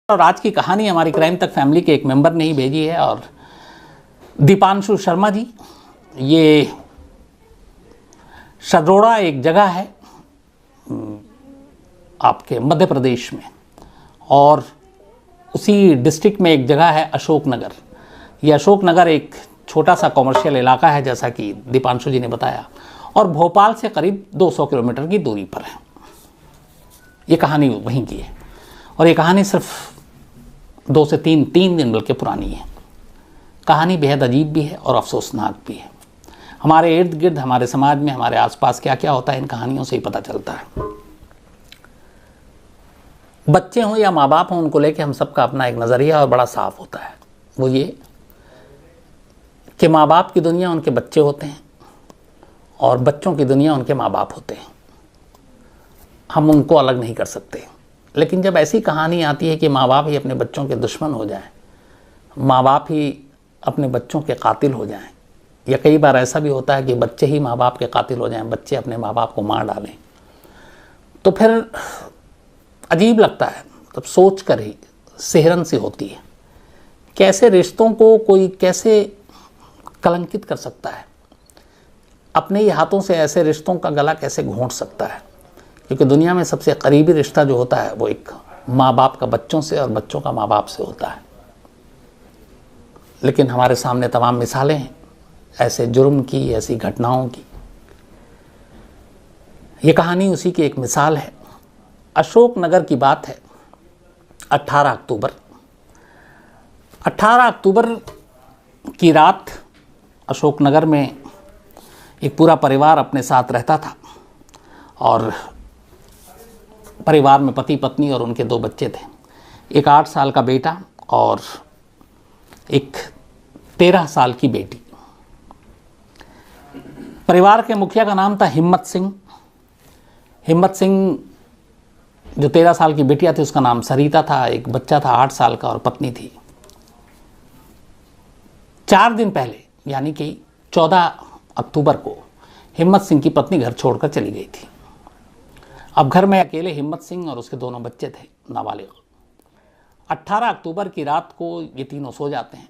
और आज की कहानी हमारी क्राइम तक फैमिली के एक मेंबर ने ही भेजी है। और दीपांशु शर्मा जी, ये शदरोड़ा एक जगह है आपके मध्य प्रदेश में, और उसी डिस्ट्रिक्ट में एक जगह है अशोकनगर। ये अशोकनगर एक छोटा सा कॉमर्शियल इलाका है, जैसा कि दीपांशु जी ने बताया, और भोपाल से करीब 200 किलोमीटर की दूरी पर है। ये कहानी वहीं की है, और ये कहानी सिर्फ 2 से 3 दिन बल्कि पुरानी है। कहानी बेहद अजीब भी है और अफसोसनाक भी है। हमारे इर्द गिर्द, हमारे समाज में, हमारे आसपास क्या क्या होता है, इन कहानियों से ही पता चलता है। बच्चे हों या माँ बाप हों, उनको लेके हम सबका अपना एक नज़रिया और बड़ा साफ होता है। वो ये कि माँ बाप की दुनिया उनके बच्चे होते हैं और बच्चों की दुनिया उनके माँ बाप होते हैं। हम उनको अलग नहीं कर सकते। लेकिन जब ऐसी कहानी आती है कि माँ बाप ही अपने बच्चों के दुश्मन हो जाएं, माँ बाप ही अपने बच्चों के कातिल हो जाएं, या कई बार ऐसा भी होता है कि बच्चे ही माँ बाप के कातिल हो जाएं, बच्चे अपने माँ बाप को मार डालें, तो फिर अजीब लगता है। तब सोच कर ही सिहरन सी होती है। कैसे रिश्तों को कोई कैसे कलंकित कर सकता है, अपने ही हाथों से ऐसे रिश्तों का गला कैसे घोंट सकता है। क्योंकि दुनिया में सबसे करीबी रिश्ता जो होता है वो एक माँ बाप का बच्चों से और बच्चों का माँ बाप से होता है। लेकिन हमारे सामने तमाम मिसालें हैं ऐसे जुर्म की, ऐसी घटनाओं की। ये कहानी उसी की एक मिसाल है। अशोकनगर की बात है। 18 अक्टूबर की रात अशोकनगर में एक पूरा परिवार अपने साथ रहता था, और परिवार में पति पत्नी और उनके 2 बच्चे थे। एक 8 साल का बेटा और एक 13 साल की बेटी। परिवार के मुखिया का नाम था हिम्मत सिंह। हिम्मत सिंह, जो 13 साल की बेटिया थी उसका नाम सरिता था। एक बच्चा था 8 साल का और पत्नी थी। 4 दिन पहले यानी कि 14 अक्टूबर को हिम्मत सिंह की पत्नी घर छोड़कर चली गई थी। अब घर में अकेले हिम्मत सिंह और उसके दोनों बच्चे थे नाबालिग। 18 अक्टूबर की रात को ये तीनों सो जाते हैं।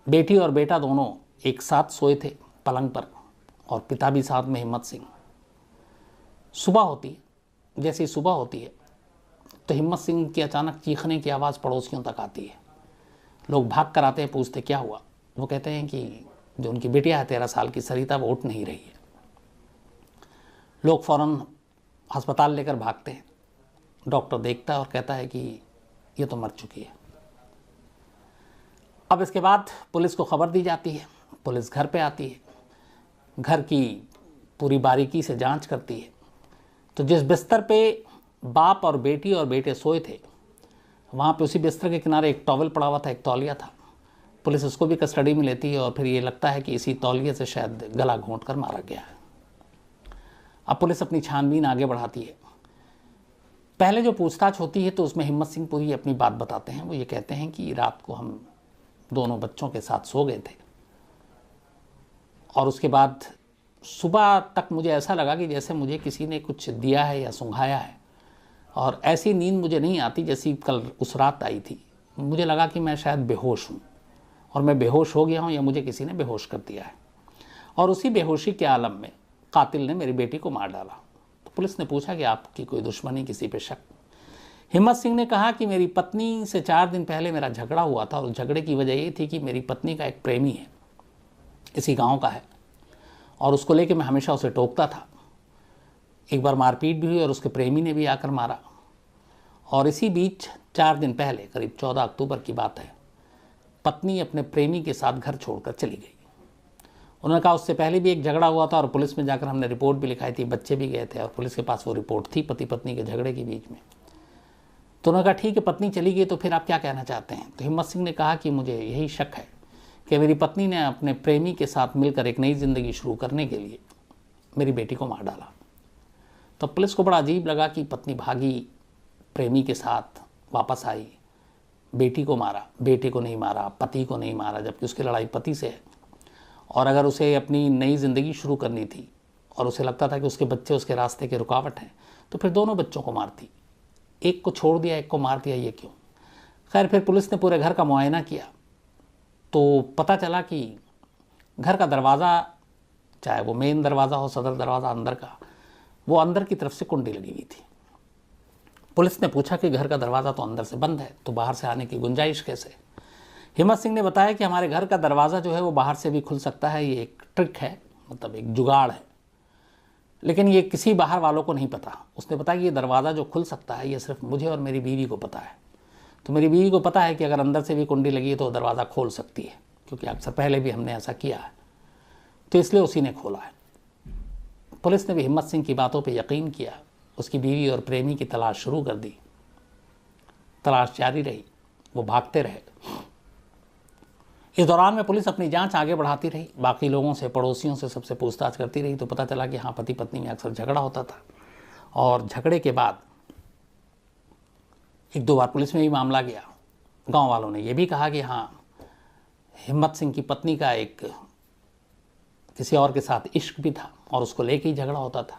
बेटी और बेटा दोनों एक साथ सोए थे पलंग पर, और पिता भी साथ में हिम्मत सिंह। सुबह होती है। जैसे ही सुबह होती है तो हिम्मत सिंह की अचानक चीखने की आवाज़ पड़ोसियों तक आती है। लोग भाग कर आते हैं, पूछते क्या हुआ। वो कहते हैं कि जो उनकी बेटिया है 13 साल की सरिता, वो उठ नहीं रही है। लोग फ़ौरन अस्पताल लेकर भागते हैं। डॉक्टर देखता है और कहता है कि ये तो मर चुकी है। अब इसके बाद पुलिस को खबर दी जाती है। पुलिस घर पे आती है, घर की पूरी बारीकी से जांच करती है। तो जिस बिस्तर पे बाप और बेटी और बेटे सोए थे, वहाँ पे उसी बिस्तर के किनारे एक टॉवल पड़ा हुआ था, एक तौलिया था। पुलिस उसको भी कस्टडी में लेती है, और फिर ये लगता है कि इसी तौलिए से शायद गला घोंट कर मारा गया है। अब पुलिस अपनी छानबीन आगे बढ़ाती है। पहले जो पूछताछ होती है तो उसमें हिम्मत सिंह पूरी अपनी बात बताते हैं। वो ये कहते हैं कि रात को हम दोनों बच्चों के साथ सो गए थे, और उसके बाद सुबह तक मुझे ऐसा लगा कि जैसे मुझे किसी ने कुछ दिया है या सुंघाया है, और ऐसी नींद मुझे नहीं आती जैसी कल उस रात आई थी। मुझे लगा कि मैं शायद बेहोश हूँ, और मैं बेहोश हो गया हूँ या मुझे किसी ने बेहोश कर दिया है। और उसी बेहोशी के आलम में कातिल ने मेरी बेटी को मार डाला। तो पुलिस ने पूछा कि आपकी कोई दुश्मनी, किसी पे शक? हिम्मत सिंह ने कहा कि मेरी पत्नी से 4 दिन पहले मेरा झगड़ा हुआ था, और उस झगड़े की वजह ये थी कि मेरी पत्नी का एक प्रेमी है, इसी गांव का है, और उसको लेके मैं हमेशा उसे टोकता था। एक बार मारपीट भी हुई और उसके प्रेमी ने भी आकर मारा। और इसी बीच 4 दिन पहले, करीब 14 अक्टूबर की बात है, पत्नी अपने प्रेमी के साथ घर छोड़कर चली गई। उन्होंने कहा उससे पहले भी एक झगड़ा हुआ था, और पुलिस में जाकर हमने रिपोर्ट भी लिखाई थी, बच्चे भी गए थे, और पुलिस के पास वो रिपोर्ट थी पति पत्नी के झगड़े के बीच में। तो उन्होंने कहा ठीक है, पत्नी चली गई तो फिर आप क्या कहना चाहते हैं? तो हिम्मत सिंह ने कहा कि मुझे यही शक है कि मेरी पत्नी ने अपने प्रेमी के साथ मिलकर एक नई ज़िंदगी शुरू करने के लिए मेरी बेटी को मार डाला। तो पुलिस को बड़ा अजीब लगा कि पत्नी भागी, प्रेमी के साथ वापस आई, बेटी को मारा, बेटे को नहीं मारा, पति को नहीं मारा, जबकि उसकी लड़ाई पति से है। और अगर उसे अपनी नई ज़िंदगी शुरू करनी थी और उसे लगता था कि उसके बच्चे उसके रास्ते के रुकावट हैं, तो फिर दोनों बच्चों को मारती। एक को छोड़ दिया, एक को मार दिया, ये क्यों? खैर फिर पुलिस ने पूरे घर का मुआयना किया तो पता चला कि घर का दरवाज़ा, चाहे वो मेन दरवाज़ा हो, सदर दरवाज़ा अंदर का, वो अंदर की तरफ से कुंडी लगी हुई थी। पुलिस ने पूछा कि घर का दरवाज़ा तो अंदर से बंद है, तो बाहर से आने की गुंजाइश कैसे? हिम्मत सिंह ने बताया कि हमारे घर का दरवाज़ा जो है वो बाहर से भी खुल सकता है, ये एक ट्रिक है, मतलब एक जुगाड़ है, लेकिन ये किसी बाहर वालों को नहीं पता। उसने बताया कि ये दरवाज़ा जो खुल सकता है ये सिर्फ मुझे और मेरी बीवी को पता है। तो मेरी बीवी को पता है कि अगर अंदर से भी कुंडी लगी है तो दरवाज़ा खोल सकती है, क्योंकि अक्सर पहले भी हमने ऐसा किया है, तो इसलिए उसी ने खोला है। पुलिस ने भी हिम्मत सिंह की बातों पे यकीन किया, उसकी बीवी और प्रेमी की तलाश शुरू कर दी। तलाश जारी रही, वो भागते रहे। इस दौरान में पुलिस अपनी जांच आगे बढ़ाती रही, बाकी लोगों से, पड़ोसियों से, सबसे पूछताछ करती रही। तो पता चला कि हाँ, पति पत्नी में अक्सर झगड़ा होता था, और झगड़े के बाद एक दो बार पुलिस में भी मामला गया। गांव वालों ने यह भी कहा कि हाँ, हिम्मत सिंह की पत्नी का एक किसी और के साथ इश्क भी था और उसको लेके ही झगड़ा होता था,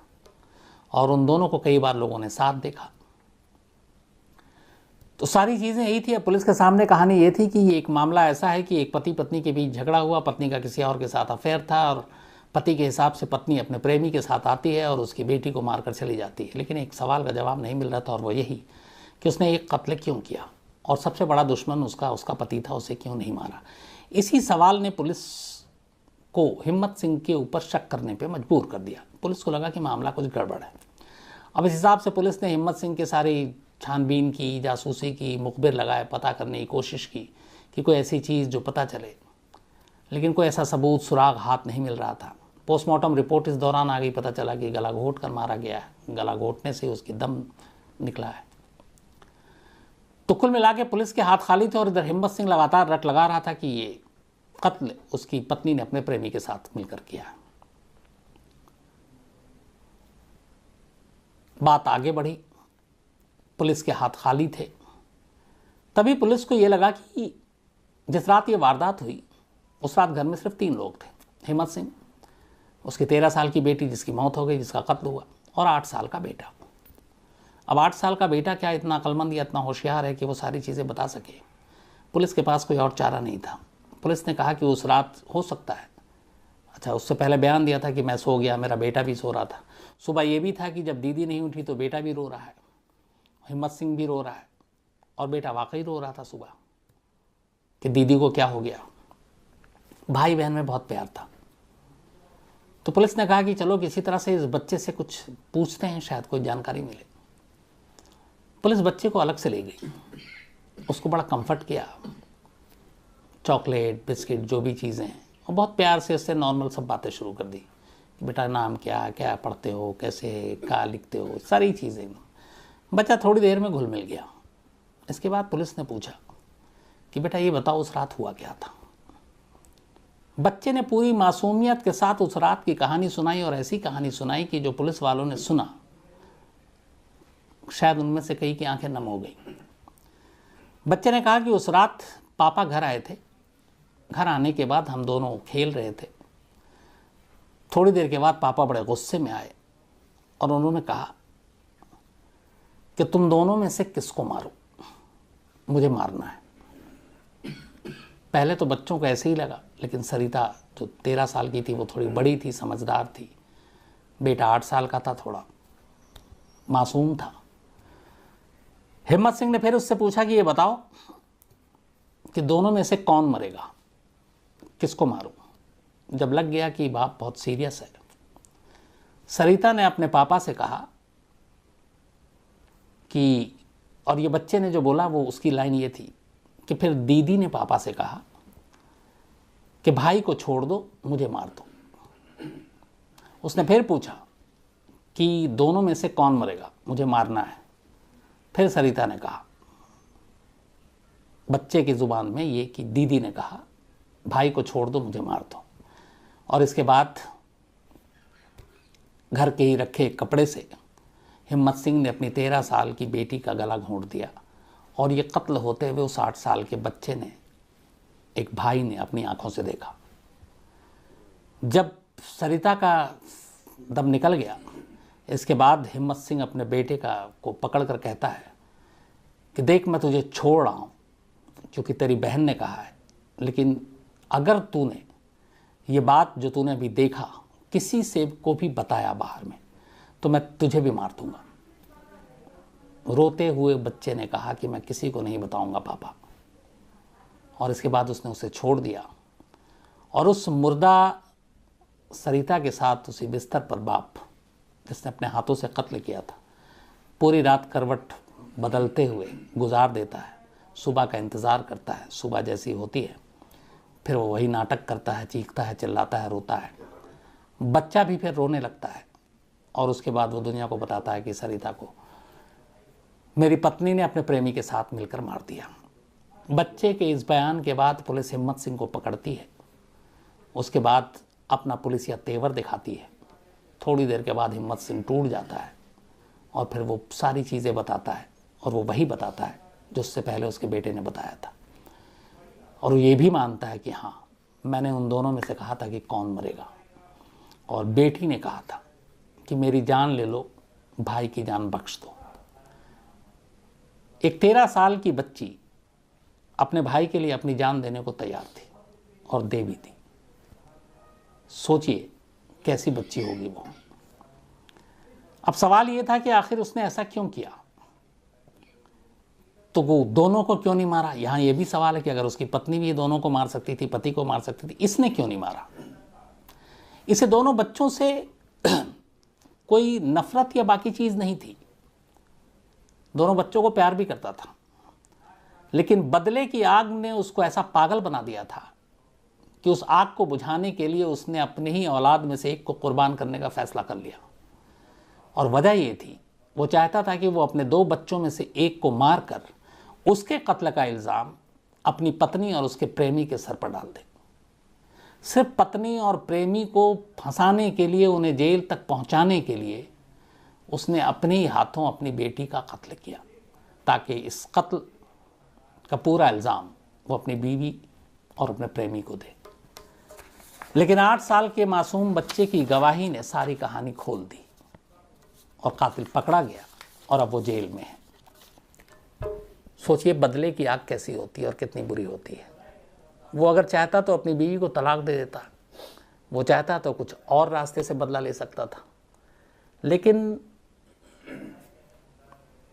और उन दोनों को कई बार लोगों ने साथ देखा। तो सारी चीज़ें यही थी। अब पुलिस के सामने कहानी ये थी कि ये एक मामला ऐसा है कि एक पति पत्नी के बीच झगड़ा हुआ, पत्नी का किसी और के साथ अफेयर था, और पति के हिसाब से पत्नी अपने प्रेमी के साथ आती है और उसकी बेटी को मारकर चली जाती है। लेकिन एक सवाल का जवाब नहीं मिल रहा था, और वो यही कि उसने एक कत्ल क्यों किया, और सबसे बड़ा दुश्मन उसका पति था, उसे क्यों नहीं मारा। इसी सवाल ने पुलिस को हिम्मत सिंह के ऊपर शक करने पे मजबूर कर दिया। पुलिस को लगा कि मामला कुछ गड़बड़ है। अब इस हिसाब से पुलिस ने हिम्मत सिंह के सारी छानबीन की, जासूसी की, मुखबिर लगाए, पता करने की कोशिश की कि कोई ऐसी चीज़ जो पता चले, लेकिन कोई ऐसा सबूत, सुराग हाथ नहीं मिल रहा था। पोस्टमार्टम रिपोर्ट इस दौरान आ गई, पता चला कि गला घोट कर मारा गया है, गला घोटने से उसकी दम निकला है। तो कुल मिला के पुलिस के हाथ खाली थे, और इधर हिम्मत सिंह लगातार रट लगा रहा था कि ये कत्ल उसकी पत्नी ने अपने प्रेमी के साथ मिलकर किया। बात आगे बढ़ी, पुलिस के हाथ खाली थे। तभी पुलिस को यह लगा कि जिस रात ये वारदात हुई उस रात घर में सिर्फ 3 लोग थे। हिम्मत सिंह, उसकी 13 साल की बेटी जिसकी मौत हो गई, जिसका कत्ल हुआ, और 8 साल का बेटा। अब 8 साल का बेटा क्या इतना अक्लमंद या इतना होशियार है कि वो सारी चीज़ें बता सके? पुलिस के पास कोई और चारा नहीं था। पुलिस ने कहा कि उस रात हो सकता है, अच्छा, उससे पहले बयान दिया था कि मैं सो गया, मेरा बेटा भी सो रहा था। सुबह ये भी था कि जब दीदी नहीं उठी तो बेटा भी रो रहा है, हिम्मत सिंह भी रो रहा है, और बेटा वाकई रो रहा था सुबह कि दीदी को क्या हो गया। भाई बहन में बहुत प्यार था। तो पुलिस ने कहा कि चलो किसी तरह से इस बच्चे से कुछ पूछते हैं, शायद कोई जानकारी मिले। पुलिस बच्चे को अलग से ले गई, उसको बड़ा कंफर्ट किया, चॉकलेट, बिस्किट, जो भी चीज़ें हैं, और बहुत प्यार से उससे नॉर्मल सब बातें शुरू कर दी कि बेटा नाम क्या, क्या पढ़ते हो, कैसे, क्या लिखते हो, सारी चीज़ें। बच्चा थोड़ी देर में घुल मिल गया। इसके बाद पुलिस ने पूछा कि बेटा ये बताओ उस रात हुआ क्या था। बच्चे ने पूरी मासूमियत के साथ उस रात की कहानी सुनाई, और ऐसी कहानी सुनाई कि जो पुलिस वालों ने सुना, शायद उनमें से कई की आंखें नम हो गई। बच्चे ने कहा कि उस रात पापा घर आए थे, घर आने के बाद हम दोनों खेल रहे थे। थोड़ी देर के बाद पापा बड़े गुस्से में आए और उन्होंने कहा कि तुम दोनों में से किसको मारो, मुझे मारना है। पहले तो बच्चों को ऐसे ही लगा, लेकिन सरिता जो 13 साल की थी वो थोड़ी बड़ी थी, समझदार थी। बेटा 8 साल का था, थोड़ा मासूम था। हिम्मत सिंह ने फिर उससे पूछा कि ये बताओ कि दोनों में से कौन मरेगा, किसको मारूं। जब लग गया कि बाप बहुत सीरियस है, सरिता ने अपने पापा से कहा कि, और ये बच्चे ने जो बोला वो उसकी लाइन ये थी कि फिर दीदी ने पापा से कहा कि भाई को छोड़ दो, मुझे मार दो। उसने फिर पूछा कि दोनों में से कौन मरेगा, मुझे मारना है। फिर सरिता ने कहा, बच्चे की जुबान में ये कि दीदी ने कहा भाई को छोड़ दो, मुझे मार दो। और इसके बाद घर के ही रखे कपड़े से हिम्मत सिंह ने अपनी 13 साल की बेटी का गला घोंट दिया, और ये कत्ल होते हुए उस 8 साल के बच्चे ने, एक भाई ने, अपनी आंखों से देखा। जब सरिता का दम निकल गया, इसके बाद हिम्मत सिंह अपने बेटे को पकड़ कर कहता है कि देख मैं तुझे छोड़ रहा हूँ क्योंकि तेरी बहन ने कहा है, लेकिन अगर तूने ये बात जो तूने अभी देखा किसी से को भी बताया बाहर में तो मैं तुझे भी मार दूंगा। रोते हुए बच्चे ने कहा कि मैं किसी को नहीं बताऊंगा पापा। और इसके बाद उसने उसे छोड़ दिया और उस मुर्दा सरिता के साथ उसी बिस्तर पर बाप, जिसने अपने हाथों से कत्ल किया था, पूरी रात करवट बदलते हुए गुजार देता है। सुबह का इंतज़ार करता है, सुबह जैसी होती है फिर वो वही नाटक करता है, चीखता है, चिल्लाता है, रोता है। बच्चा भी फिर रोने लगता है और उसके बाद वो दुनिया को बताता है कि सरिता को मेरी पत्नी ने अपने प्रेमी के साथ मिलकर मार दिया। बच्चे के इस बयान के बाद पुलिस हिम्मत सिंह को पकड़ती है। उसके बाद अपना पुलिसिया तेवर दिखाती है। थोड़ी देर के बाद हिम्मत सिंह टूट जाता है और फिर वो सारी चीज़ें बताता है और वो वही बताता है जो उससे पहले उसके बेटे ने बताया था। और वो ये भी मानता है कि हाँ, मैंने उन दोनों में से कहा था कि कौन मरेगा और बेटी ने कहा था कि मेरी जान ले लो, भाई की जान बख्श दो। एक 13 साल की बच्ची अपने भाई के लिए अपनी जान देने को तैयार थी और दे भी दी। सोचिए कैसी बच्ची होगी वो। अब सवाल ये था कि आखिर उसने ऐसा क्यों किया, तो वो दोनों को क्यों नहीं मारा। यहां ये भी सवाल है कि अगर उसकी पत्नी भी दोनों को मार सकती थी, पति को मार सकती थी, इसने क्यों नहीं मारा। इसे दोनों बच्चों से कोई नफरत या बाकी चीज नहीं थी। दोनों बच्चों को प्यार भी करता था, लेकिन बदले की आग ने उसको ऐसा पागल बना दिया था कि उस आग को बुझाने के लिए उसने अपने ही औलाद में से एक को कुर्बान करने का फैसला कर लिया। और वजह ये थी, वो चाहता था कि वो अपने 2 बच्चों में से एक को मारकर उसके कत्ल का इल्ज़ाम अपनी पत्नी और उसके प्रेमी के सर पर डाल दे। सिर्फ पत्नी और प्रेमी को फंसाने के लिए, उन्हें जेल तक पहुंचाने के लिए उसने अपने ही हाथों अपनी बेटी का कत्ल किया, ताकि इस कत्ल का पूरा इल्ज़ाम वो अपनी बीवी और अपने प्रेमी को दे। लेकिन 8 साल के मासूम बच्चे की गवाही ने सारी कहानी खोल दी और कातिल पकड़ा गया और अब वो जेल में है। सोचिए बदले की आग कैसी होती है और कितनी बुरी होती है। वो अगर चाहता तो अपनी बीवी को तलाक दे देता, वो चाहता तो कुछ और रास्ते से बदला ले सकता था, लेकिन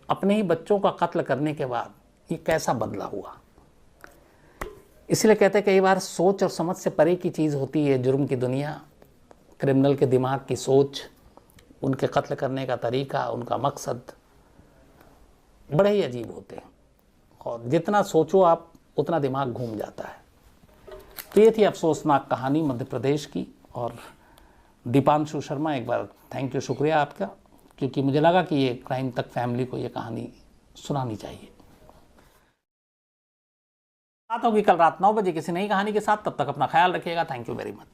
अपने ही बच्चों का कत्ल करने के बाद ये कैसा बदला हुआ। इसलिए कहते हैं कई बार सोच और समझ से परे की चीज़ होती है जुर्म की दुनिया। क्रिमिनल के दिमाग की सोच, उनके कत्ल करने का तरीका, उनका मकसद बड़े ही अजीब होते हैं और जितना सोचो आप उतना दिमाग घूम जाता है। तो ये थी अफसोसनाक कहानी मध्य प्रदेश की। और दीपांशु शर्मा, एक बार थैंक यू, शुक्रिया आपका, क्योंकि मुझे लगा कि ये क्राइम तक फैमिली को ये कहानी सुनानी चाहिए। बात होगी कल रात 9 बजे किसी नई कहानी के साथ। तब तक अपना ख्याल रखिएगा। Thank you very much.